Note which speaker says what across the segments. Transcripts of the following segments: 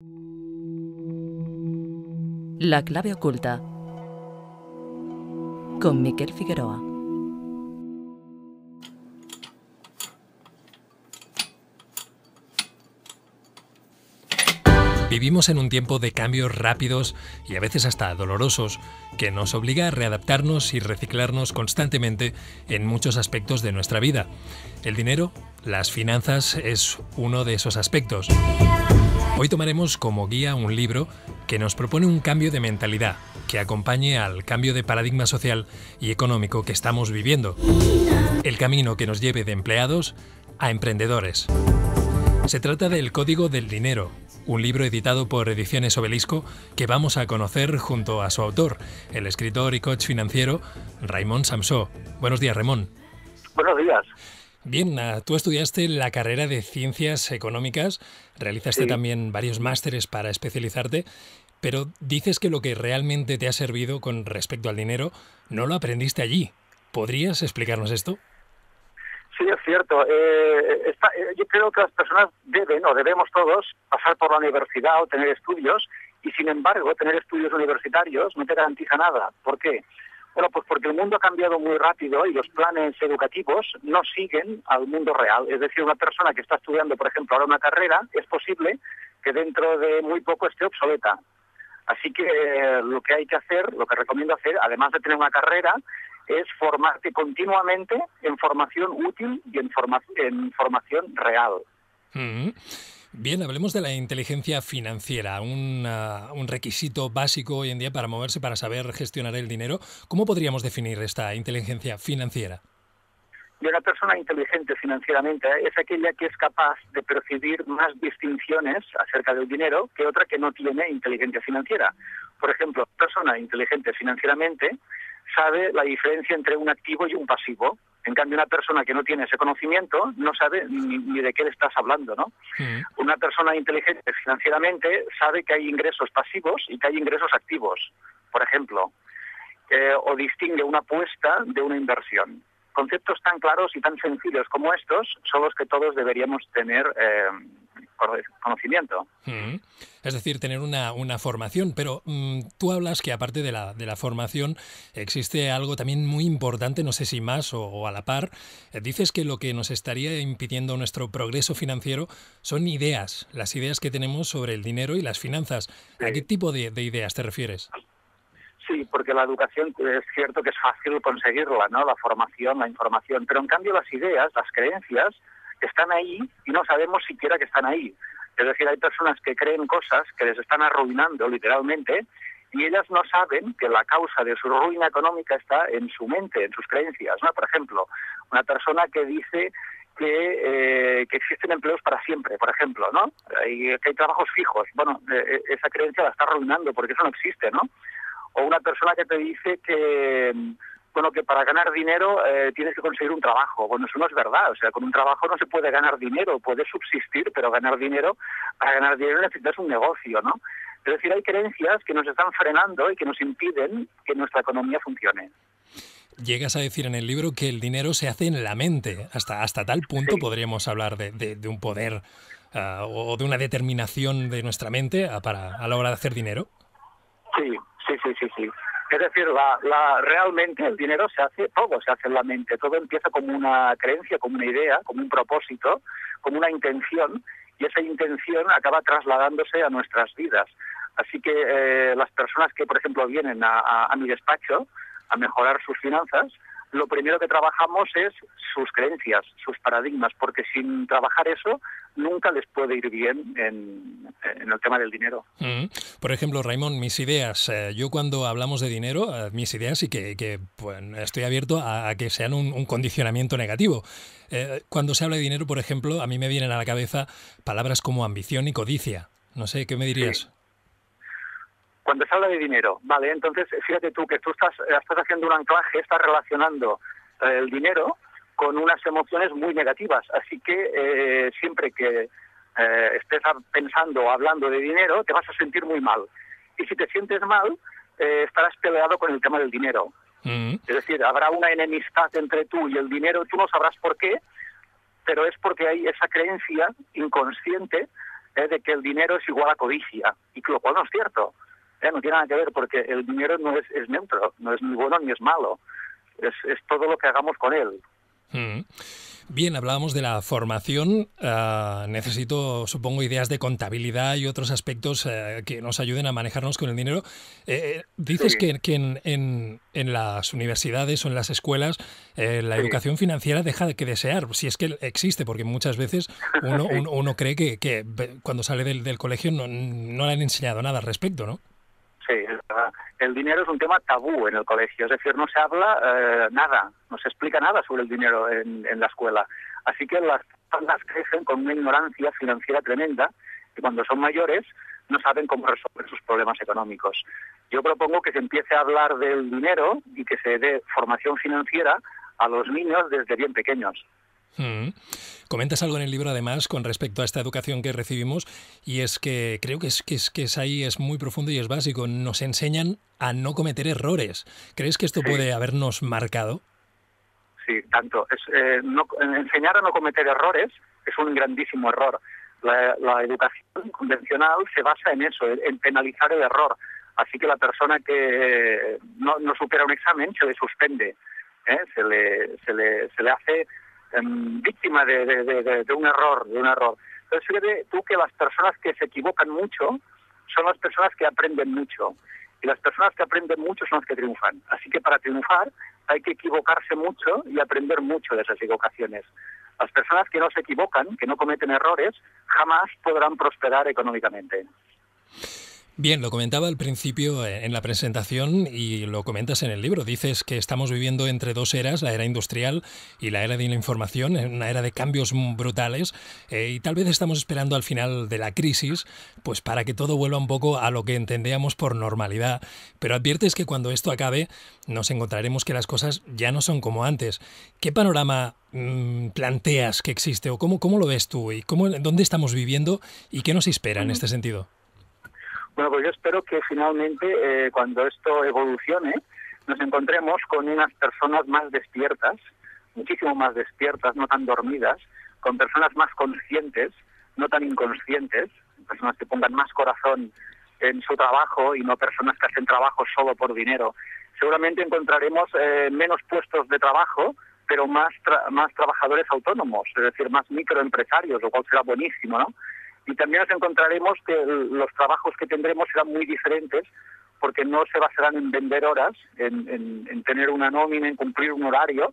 Speaker 1: La clave oculta con Miquel Figueroa.
Speaker 2: Vivimos en un tiempo de cambios rápidos y a veces hasta dolorosos que nos obliga a readaptarnos y reciclarnos constantemente en muchos aspectos de nuestra vida. El dinero, las finanzas, es uno de esos aspectos. Hoy tomaremos como guía un libro que nos propone un cambio de mentalidad que acompañe al cambio de paradigma social y económico que estamos viviendo. El camino que nos lleve de empleados a emprendedores. Se trata del Código del Dinero, un libro editado por Ediciones Obelisco que vamos a conocer junto a su autor, el escritor y coach financiero Raimon Samsó. Buenos días, Raimon.
Speaker 3: Buenos días.
Speaker 2: Bien, tú estudiaste la carrera de Ciencias Económicas, realizaste también varios másteres para especializarte, pero dices que lo que realmente te ha servido con respecto al dinero no lo aprendiste allí. ¿Podrías explicarnos esto?
Speaker 3: Sí, es cierto. Yo creo que las personas debemos todos pasar por la universidad o tener estudios, y sin embargo tener estudios universitarios no te garantiza nada. ¿Por qué? Bueno, pues porque el mundo ha cambiado muy rápido y los planes educativos no siguen al mundo real. Es decir, una persona que está estudiando, por ejemplo, ahora una carrera, es posible que dentro de muy poco esté obsoleta. Así que lo que hay que hacer, lo que recomiendo hacer, además de tener una carrera, es formarte continuamente en formación útil y en formación real.
Speaker 2: Bien, hablemos de la inteligencia financiera, un requisito básico hoy en día para moverse, para saber gestionar el dinero. ¿Cómo podríamos definir esta inteligencia financiera?
Speaker 3: Y una persona inteligente financieramente es aquella que es capaz de percibir más distinciones acerca del dinero que otra que no tiene inteligencia financiera. Por ejemplo, una persona inteligente financieramente sabe la diferencia entre un activo y un pasivo. En cambio, una persona que no tiene ese conocimiento no sabe ni de qué le estás hablando, ¿no? Una persona inteligente financieramente sabe que hay ingresos pasivos y que hay ingresos activos, por ejemplo, o distingue una apuesta de una inversión. Conceptos tan claros y tan sencillos como estos son los que todos deberíamos tener conocimiento.
Speaker 2: Es decir, tener una formación, pero tú hablas que aparte de la formación existe algo también muy importante, no sé si más o a la par. Dices que lo que nos estaría impidiendo nuestro progreso financiero son ideas, las ideas que tenemos sobre el dinero y las finanzas.
Speaker 3: Sí.
Speaker 2: ¿A qué tipo de ideas te refieres?
Speaker 3: Sí, porque la educación es cierto que es fácil conseguirla, ¿no? La formación, la información, pero en cambio las ideas, las creencias, están ahí y no sabemos siquiera que están ahí. Es decir, hay personas que creen cosas que les están arruinando literalmente y ellas no saben que la causa de su ruina económica está en su mente, en sus creencias, ¿no? Por ejemplo, una persona que dice que existen empleos para siempre, por ejemplo, ¿no? Que hay trabajos fijos. Bueno, esa creencia la está arruinando porque eso no existe, ¿no? O una persona que te dice que para ganar dinero tienes que conseguir un trabajo. Bueno, eso no es verdad. O sea, con un trabajo no se puede ganar dinero, puedes subsistir, pero para ganar dinero necesitas un negocio, ¿no? Es decir, hay creencias que nos están frenando y que nos impiden que nuestra economía funcione.
Speaker 2: Llegas a decir en el libro que el dinero se hace en la mente. Hasta tal punto podríamos hablar de un poder o de una determinación de nuestra mente a la hora de hacer dinero.
Speaker 3: Sí. Es decir, realmente el dinero todo se hace en la mente, todo empieza como una creencia, como una idea, como un propósito, como una intención, y esa intención acaba trasladándose a nuestras vidas. Así que las personas que, por ejemplo, vienen a mi despacho a mejorar sus finanzas, lo primero que trabajamos es sus creencias, sus paradigmas, porque sin trabajar eso nunca les puede ir bien en el tema del dinero.
Speaker 2: Por ejemplo, Raimon, mis ideas. Yo cuando hablamos de dinero, mis ideas sí que pues, estoy abierto a que sean un condicionamiento negativo. Cuando se habla de dinero, por ejemplo, a mí me vienen a la cabeza palabras como ambición y codicia. No sé, ¿qué me dirías?
Speaker 3: Sí. Cuando se habla de dinero, vale, entonces fíjate tú que tú estás haciendo un anclaje, estás relacionando el dinero con unas emociones muy negativas, así que siempre que estés pensando o hablando de dinero te vas a sentir muy mal, y si te sientes mal estarás peleado con el tema del dinero. Es decir, habrá una enemistad entre tú y el dinero, tú no sabrás por qué, pero es porque hay esa creencia inconsciente de que el dinero es igual a codicia, y lo cual no es cierto. No tiene nada que ver, porque el dinero no es neutro, no es ni bueno ni es malo. Es todo lo que hagamos con él.
Speaker 2: Bien, hablábamos de la formación. Necesito, supongo, ideas de contabilidad y otros aspectos que nos ayuden a manejarnos con el dinero. Dices que en las universidades o en las escuelas la educación financiera deja que desear, si es que existe, porque muchas veces uno cree que cuando sale del colegio no le han enseñado nada al respecto, ¿no?
Speaker 3: Sí, el dinero es un tema tabú en el colegio, es decir, no se habla nada, no se explica nada sobre el dinero en la escuela. Así que las personas crecen con una ignorancia financiera tremenda y cuando son mayores no saben cómo resolver sus problemas económicos. Yo propongo que se empiece a hablar del dinero y que se dé formación financiera a los niños desde bien pequeños.
Speaker 2: Comentas algo en el libro, además, con respecto a esta educación que recibimos, y es que creo que es muy profundo y es básico. Nos enseñan a no cometer errores. ¿Crees que esto puede habernos marcado?
Speaker 3: Sí, tanto. Enseñar a no cometer errores es un grandísimo error. La educación convencional se basa en eso, en penalizar el error. Así que la persona que no supera un examen se le suspende, se le hace víctima de un error. Entonces fíjate tú que las personas que se equivocan mucho son las personas que aprenden mucho, y las personas que aprenden mucho son las que triunfan. Así que para triunfar hay que equivocarse mucho y aprender mucho de esas equivocaciones. Las personas que no se equivocan, que no cometen errores, jamás podrán prosperar económicamente.
Speaker 2: Bien, lo comentaba al principio en la presentación y lo comentas en el libro. Dices que estamos viviendo entre dos eras, la era industrial y la era de la información, una era de cambios brutales, y tal vez estamos esperando al final de la crisis pues para que todo vuelva un poco a lo que entendíamos por normalidad. Pero adviertes que cuando esto acabe nos encontraremos que las cosas ya no son como antes. ¿Qué panorama planteas que existe o cómo lo ves tú y dónde estamos viviendo y qué nos espera en este sentido?
Speaker 3: Bueno, pues yo espero que finalmente, cuando esto evolucione, nos encontremos con unas personas más despiertas, muchísimo más despiertas, no tan dormidas, con personas más conscientes, no tan inconscientes, personas que pongan más corazón en su trabajo y no personas que hacen trabajo solo por dinero. Seguramente encontraremos menos puestos de trabajo, pero más trabajadores autónomos, es decir, más microempresarios, lo cual será buenísimo, ¿no? Y también nos encontraremos que los trabajos que tendremos serán muy diferentes porque no se basarán en vender horas, en tener una nómina, en cumplir un horario,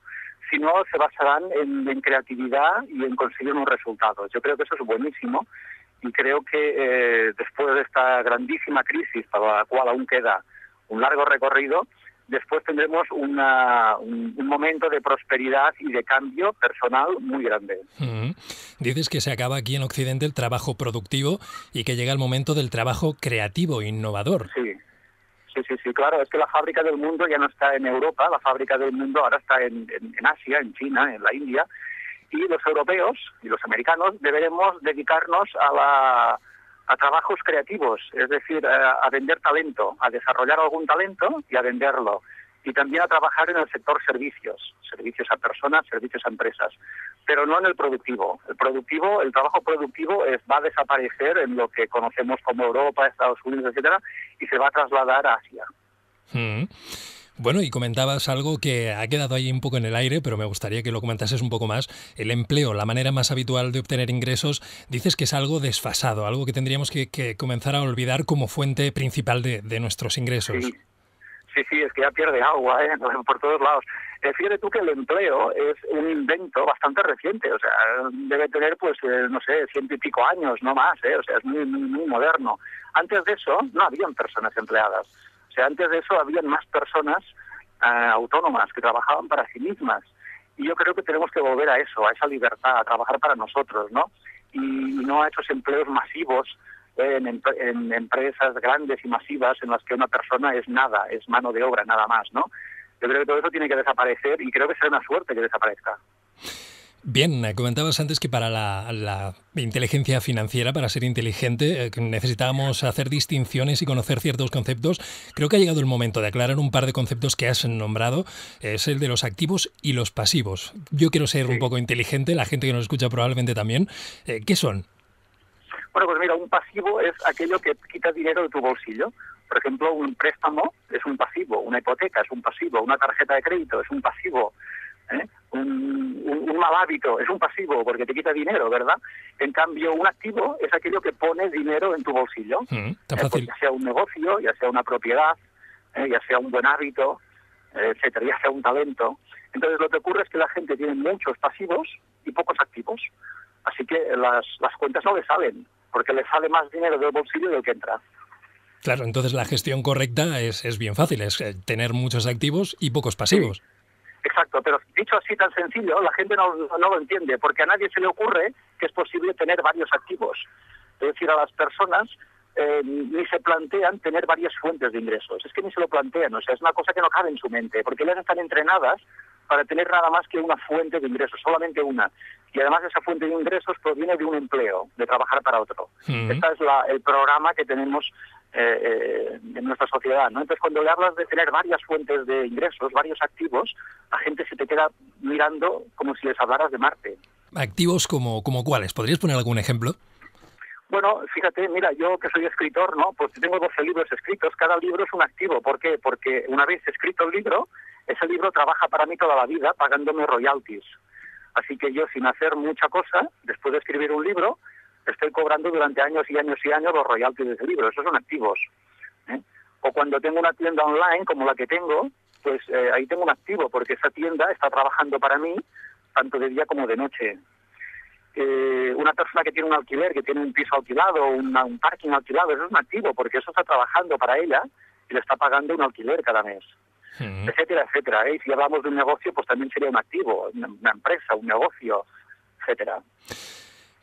Speaker 3: sino se basarán en creatividad y en conseguir unos resultados. Yo creo que eso es buenísimo y creo que después de esta grandísima crisis, para la cual aún queda un largo recorrido, después tendremos un momento de prosperidad y de cambio personal muy grande.
Speaker 2: Dices que se acaba aquí en Occidente el trabajo productivo y que llega el momento del trabajo creativo, innovador.
Speaker 3: Sí, claro, es que la fábrica del mundo ya no está en Europa, la fábrica del mundo ahora está en Asia, en China, en la India, y los europeos y los americanos deberemos dedicarnos a trabajos creativos, es decir, a vender talento, a desarrollar algún talento y a venderlo. Y también a trabajar en el sector servicios a personas, servicios a empresas, pero no en el productivo. El trabajo productivo va a desaparecer en lo que conocemos como Europa, Estados Unidos, etcétera, y se va a trasladar a Asia.
Speaker 2: Bueno, y comentabas algo que ha quedado ahí un poco en el aire, pero me gustaría que lo comentases un poco más. El empleo, la manera más habitual de obtener ingresos, dices que es algo desfasado, algo que tendríamos que comenzar a olvidar como fuente principal de nuestros ingresos.
Speaker 3: Sí, es que ya pierde agua por todos lados. Fíjate tú que el empleo es un invento bastante reciente, o sea, debe tener, pues, no sé, 100 y pico años, no más, o sea, es muy, muy moderno. Antes de eso no habían personas empleadas, o sea, antes de eso habían más personas autónomas que trabajaban para sí mismas. Y yo creo que tenemos que volver a eso, a esa libertad, a trabajar para nosotros, ¿no? Y no a esos empleos masivos en empresas grandes y masivas en las que una persona es nada, es mano de obra nada más, ¿no? Yo creo que todo eso tiene que desaparecer y creo que será una suerte que desaparezca.
Speaker 2: Bien, comentabas antes que para la inteligencia financiera, para ser inteligente, necesitábamos hacer distinciones y conocer ciertos conceptos. Creo que ha llegado el momento de aclarar un par de conceptos que has nombrado. Es el de los activos y los pasivos. Yo quiero ser un poco inteligente, la gente que nos escucha probablemente también. ¿Qué son?
Speaker 3: Bueno, pues mira, un pasivo es aquello que quita dinero de tu bolsillo. Por ejemplo, un préstamo es un pasivo, una hipoteca es un pasivo, una tarjeta de crédito es un pasivo, ¿eh? Un mal hábito es un pasivo porque te quita dinero, ¿verdad? En cambio, un activo es aquello que pone dinero en tu bolsillo.
Speaker 2: Tan fácil.
Speaker 3: Pues ya sea un negocio, ya sea una propiedad, ya sea un buen hábito, etcétera, ya sea un talento. Entonces lo que ocurre es que la gente tiene muchos pasivos y pocos activos. Así que las cuentas no le salen, porque le sale más dinero del bolsillo del que entra.
Speaker 2: Claro, entonces la gestión correcta es bien fácil, es tener muchos activos y pocos pasivos.
Speaker 3: Sí, exacto, pero dicho así tan sencillo, la gente no lo entiende, porque a nadie se le ocurre que es posible tener varios activos. Es decir, a las personas ni se plantean tener varias fuentes de ingresos. Es que ni se lo plantean, o sea, es una cosa que no cabe en su mente, porque ellas están entrenadas para tener nada más que una fuente de ingresos, solamente una. Y además esa fuente de ingresos proviene de un empleo, de trabajar para otro. Este es el programa que tenemos en nuestra sociedad, ¿no? Entonces, cuando le hablas de tener varias fuentes de ingresos, varios activos, la gente se te queda mirando como si les hablaras de Marte.
Speaker 2: ¿Activos como cuáles? ¿Podrías poner algún ejemplo?
Speaker 3: Bueno, fíjate, mira, yo que soy escritor, ¿no? Pues tengo 12 libros escritos, cada libro es un activo. ¿Por qué? Porque una vez escrito el libro, ese libro trabaja para mí toda la vida pagándome royalties. Así que yo, sin hacer mucha cosa, después de escribir un libro, estoy cobrando durante años y años y años los royalties de ese libro. Esos son activos, ¿eh? O cuando tengo una tienda online como la que tengo, pues ahí tengo un activo, porque esa tienda está trabajando para mí tanto de día como de noche. Una persona que tiene un alquiler, que tiene un piso alquilado, un parking alquilado, eso es un activo, porque eso está trabajando para ella y le está pagando un alquiler cada mes. Etcétera, etcétera. Y si hablamos de un negocio, pues también sería un activo, una empresa, un negocio, etcétera.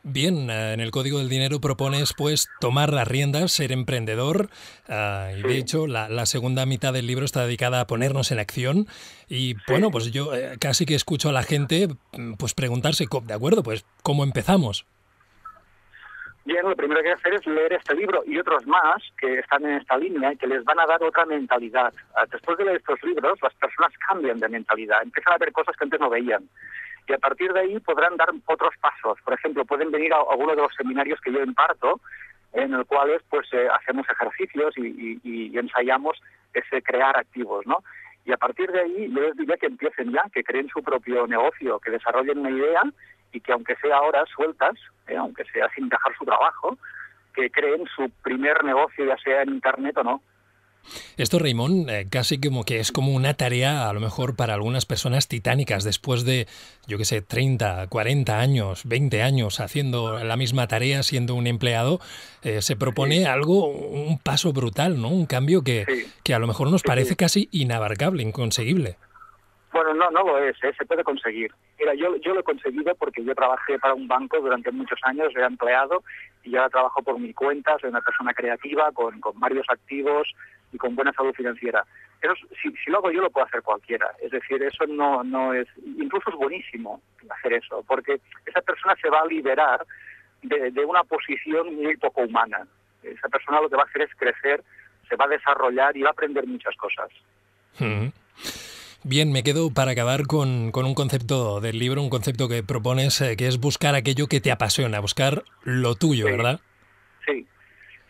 Speaker 2: Bien, en el Código del Dinero propones pues tomar las riendas, ser emprendedor, y de hecho la segunda mitad del libro está dedicada a ponernos en acción y bueno, pues yo casi que escucho a la gente pues preguntarse, de acuerdo, pues ¿cómo empezamos?
Speaker 3: Bien, lo primero que hay que hacer es leer este libro y otros más que están en esta línea y que les van a dar otra mentalidad. Después de leer estos libros, las personas cambian de mentalidad, empiezan a ver cosas que antes no veían. Y a partir de ahí podrán dar otros pasos. Por ejemplo, pueden venir a alguno de los seminarios que yo imparto, en los cuales pues hacemos ejercicios y ensayamos ese crear activos, ¿no? Y a partir de ahí yo les diría que empiecen ya, que creen su propio negocio, que desarrollen una idea y que aunque sea horas sueltas, aunque sea sin dejar su trabajo, que creen su primer negocio, ya sea en Internet o no.
Speaker 2: Esto, Raimon, casi como que es como una tarea, a lo mejor para algunas personas titánicas, después de, yo qué sé, 30, 40 años, 20 años haciendo la misma tarea, siendo un empleado, se propone algo, un paso brutal, ¿no? Un cambio que a lo mejor nos parece casi inabarcable, inconseguible.
Speaker 3: Bueno, no lo es, se puede conseguir. Mira, yo lo he conseguido porque yo trabajé para un banco durante muchos años, era empleado y ahora trabajo por mi cuenta, soy una persona creativa, con varios activos y con buena salud financiera. Eso, si lo hago yo, lo puede hacer cualquiera. Es decir, eso no es... Incluso es buenísimo hacer eso, porque esa persona se va a liberar de una posición muy poco humana. Esa persona lo que va a hacer es crecer, se va a desarrollar y va a aprender muchas cosas.
Speaker 2: Bien, me quedo para acabar con un concepto del libro, un concepto que propones, que es buscar aquello que te apasiona, buscar lo tuyo, ¿verdad?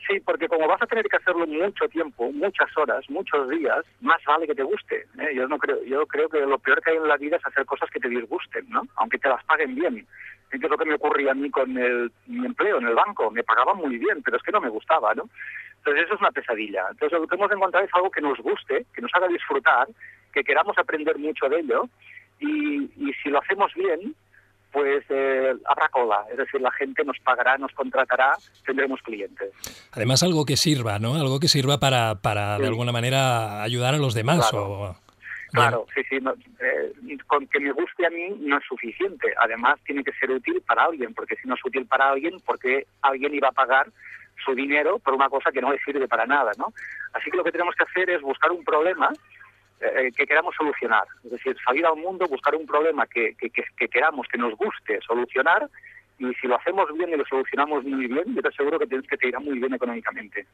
Speaker 3: Sí, porque como vas a tener que hacerlo mucho tiempo, muchas horas, muchos días, más vale que te guste, ¿eh? Yo creo que lo peor que hay en la vida es hacer cosas que te disgusten, ¿no? Aunque te las paguen bien. Es lo que me ocurría a mí con mi empleo en el banco. Me pagaban muy bien, pero es que no me gustaba, ¿no? Entonces eso es una pesadilla. Entonces lo que hemos encontrado es algo que nos guste, que nos haga disfrutar, que queramos aprender mucho de ello y si lo hacemos bien, pues habrá cola, es decir, la gente nos pagará, nos contratará, tendremos clientes.
Speaker 2: Además algo que sirva, ¿no? Algo que sirva para de alguna manera ayudar a los demás.
Speaker 3: Claro, sí, con que me guste a mí no es suficiente, además tiene que ser útil para alguien, porque si no es útil para alguien, porque alguien iba a pagar su dinero por una cosa que no le sirve para nada, ¿no? Así que lo que tenemos que hacer es buscar un problema que queramos solucionar, es decir, salir al mundo, buscar un problema que queramos, que nos guste solucionar, y si lo hacemos bien y lo solucionamos muy bien, yo te aseguro que te irá muy bien económicamente.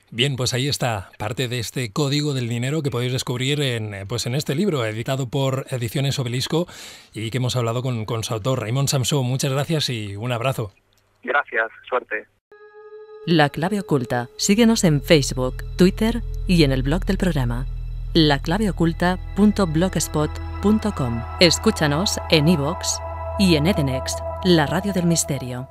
Speaker 2: Bien, pues ahí está parte de este Código del Dinero que podéis descubrir en este libro, editado por Ediciones Obelisco y que hemos hablado con su autor, Raimon Samsó. Muchas gracias y un abrazo.
Speaker 3: Gracias, suerte.
Speaker 1: La Clave Oculta. Síguenos en Facebook, Twitter y en el blog del programa, laclaveoculta.blogspot.com. Escúchanos en iVoox y en Edenex, la radio del misterio.